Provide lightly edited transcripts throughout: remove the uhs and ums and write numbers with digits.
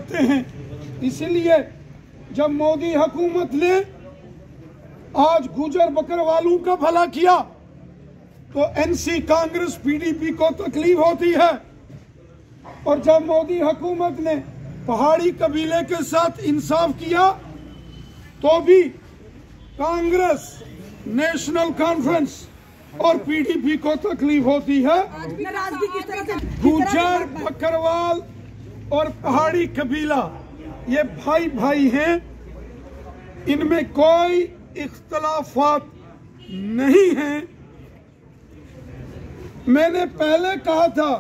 करते हैं। इसलिए जब मोदी हुकूमत ने आज गुजर बकरवालों का भला किया तो एनसी कांग्रेस पीडीपी को तकलीफ होती है, और जब मोदी हुकूमत ने पहाड़ी कबीले के साथ इंसाफ किया तो भी कांग्रेस, नेशनल कॉन्फ्रेंस और पीडीपी को तकलीफ होती है। गुजर बकरवाल और पहाड़ी कबीला ये भाई भाई हैं, इनमें कोई इख्तलाफात नहीं हैं। मैंने पहले कहा था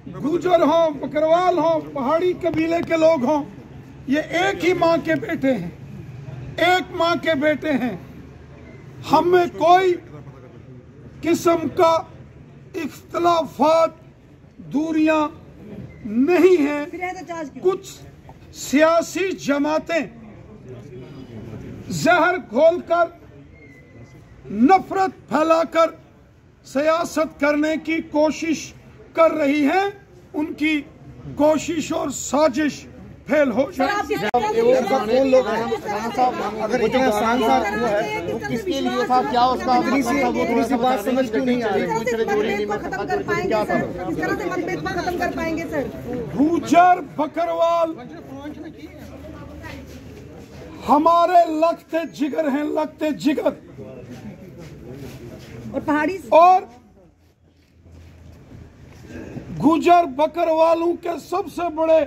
गुजर हो, बकरवाल हो, पहाड़ी कबीले के लोग हों, ये एक ही माँ के बेटे हैं, एक माँ के बेटे हैं। हमें कोई किस्म का इख्तलाफात, दूरियां नहीं हैं। कुछ सियासी जमातें जहर घोलकर, नफरत फैलाकर सियासत करने की कोशिश कर रही हैं। उनकी कोशिश और साजिश फेल हो जाए। अगर इतना आसान सा हुआ है तो किसके लिए था, क्या उसका सी बात समझ क्यों नहीं आ रही? गुजर बकरवाल हमारे लगते जिगर हैं, लगते जिगर। और पहाड़ी और गुजर बकरवालों के सबसे बड़े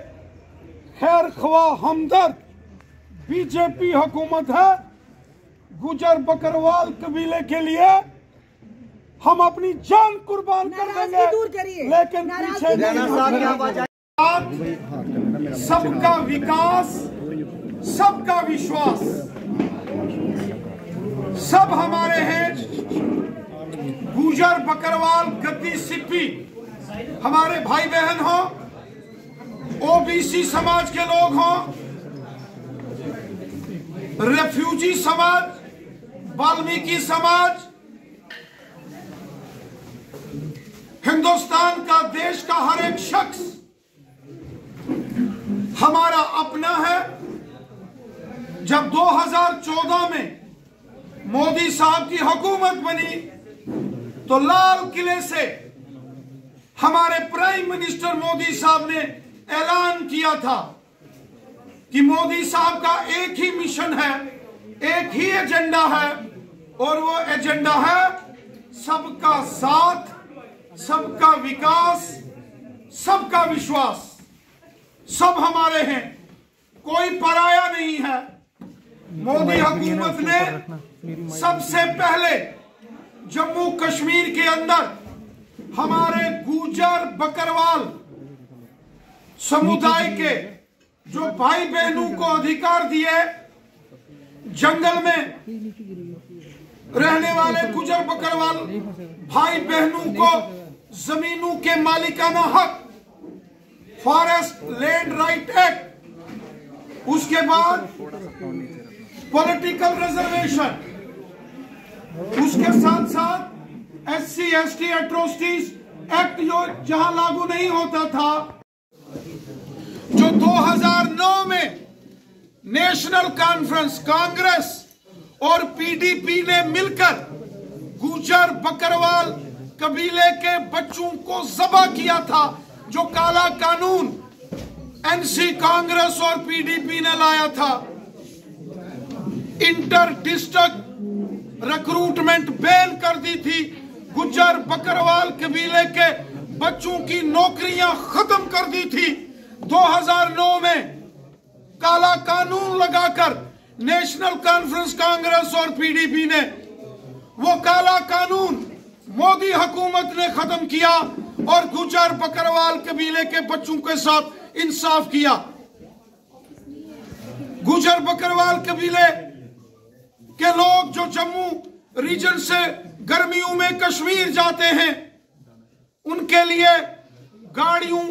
खैर ख्वाह हमदर्द बीजेपी हुकूमत है। गुजर बकरवाल कबीले के लिए हम अपनी जान कुर्बान कर देंगे, लेकिन पीछे नहीं। सबका विकास, सबका विश्वास, सब हमारे हैं। गुजर बकरवाल गद्दी सिप्पी हमारे भाई बहन हो, ओबीसी समाज के लोग हों, रेफ्यूजी समाज, वाल्मीकि समाज, हिंदुस्तान का, देश का हर एक शख्स हमारा अपना है। जब 2014 में मोदी साहब की हुकूमत बनी तो लाल किले से हमारे प्राइम मिनिस्टर मोदी साहब ने ऐलान किया था कि मोदी साहब का एक ही मिशन है, एक ही एजेंडा है, और वो एजेंडा है सबका साथ, सबका विकास, सबका विश्वास। सब हमारे हैं, कोई पराया नहीं है। मोदी हुकूमत ने सबसे पहले जम्मू कश्मीर के अंदर हमारे गुजर बकरवाल समुदाय के जो भाई बहनों को अधिकार दिए, जंगल में रहने वाले गुजर बकरवाल भाई बहनों को जमीनों के मालिकाना हक, फॉरेस्ट लैंड राइट एक्ट, उसके बाद पॉलिटिकल रिजर्वेशन, उसके साथ साथ SC ST एट्रोसिटीज एक्ट जो जहां लागू नहीं होता था, जो 2009 में नेशनल कॉन्फ्रेंस, कांग्रेस और पीडीपी ने मिलकर गुजर बकरवाल कबीले के बच्चों को ज़बह किया था, जो काला कानून एनसी कांग्रेस और पीडीपी ने लाया था। इंटर डिस्ट्रिक्ट रिक्रूटमेंट बैन कर दी थी, गुजर बकरवाल कबीले के बच्चों की नौकरियां खत्म कर दी थी। 2009 में काला कानून लगाकर नेशनल कॉन्फ्रेंस, कांग्रेस और पीडीपी ने वो काला कानून मोदी हुकूमत ने खत्म किया और गुजर बकरवाल कबीले के बच्चों के साथ इंसाफ किया। गुजर बकरवाल कबीले के लोग जो जम्मू रीजन से गर्मियों में कश्मीर जाते हैं, उनके लिए गाड़ियों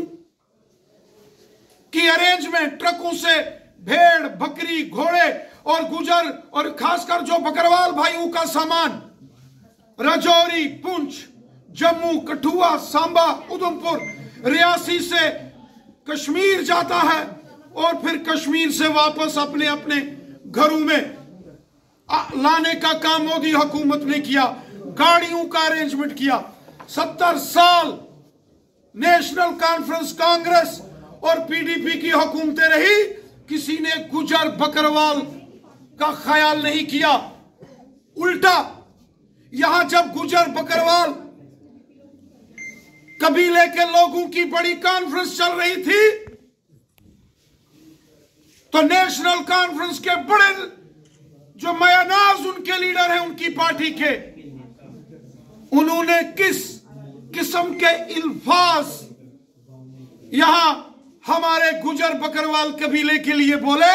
की अरेंजमेंट, ट्रकों से भेड़, बकरी, घोड़े और गुजर और खासकर जो बकरवाल भाइयों का सामान राजौरी, पुंछ, जम्मू, कठुआ, सांबा, उधमपुर, रियासी से कश्मीर जाता है, और फिर कश्मीर से वापस अपने अपने घरों में लाने का काम मोदी हुकूमत ने किया, गाड़ियों का अरेंजमेंट किया। 70 साल नेशनल कॉन्फ्रेंस कांग्रेस और पीडीपी की हुकूमतें रही, किसी ने गुजर बकरवाल का ख्याल नहीं किया। उल्टा यहां जब गुजर बकरवाल कबीले के लोगों की बड़ी कॉन्फ्रेंस चल रही थी तो नेशनल कॉन्फ्रेंस के बड़े जो मयानाज उनके लीडर हैं उनकी पार्टी के, उन्होंने किस किस्म के इल्फाज यहां हमारे गुजर बकरवाल कबीले के लिए बोले,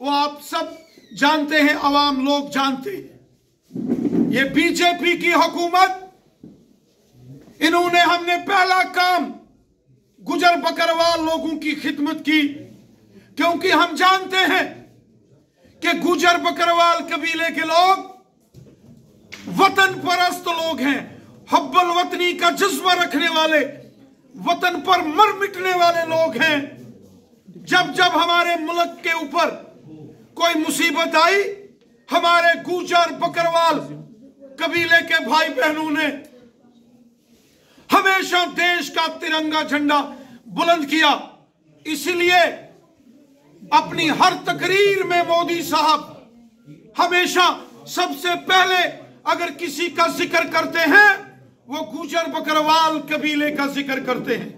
वो आप सब जानते हैं, आवाम लोग जानते हैं। ये बीजेपी की हुकूमत, इन्होंने हमने पहला काम गुजर बकरवाल लोगों की खिदमत की, क्योंकि हम जानते हैं कि गुजर बकरवाल कबीले के लोग वतन परस्त लोग हैं, हब्बल वतनी का जज्बा रखने वाले, वतन पर मर मिटने वाले लोग हैं। जब जब हमारे मुल्क के ऊपर कोई मुसीबत आई, हमारे गुजर बकरवाल कबीले के भाई बहनों ने हमेशा देश का तिरंगा झंडा बुलंद किया। इसलिए अपनी हर तकरीर में मोदी साहब हमेशा सबसे पहले अगर किसी का जिक्र करते हैं वो गुजर बकरवाल कबीले का जिक्र करते हैं।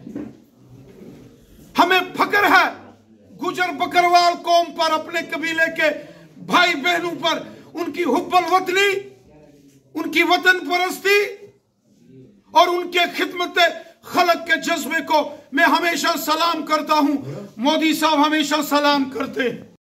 हमें फख्र है गुजर बकरवाल कौम पर, अपने कबीले के भाई बहनों पर, उनकी हुब्बुल वतनी, उनकी वतन परस्ती और उनके खिदमत खलक के जज्बे को मैं हमेशा सलाम करता हूं। मोदी साहब हमेशा सलाम करते हैं।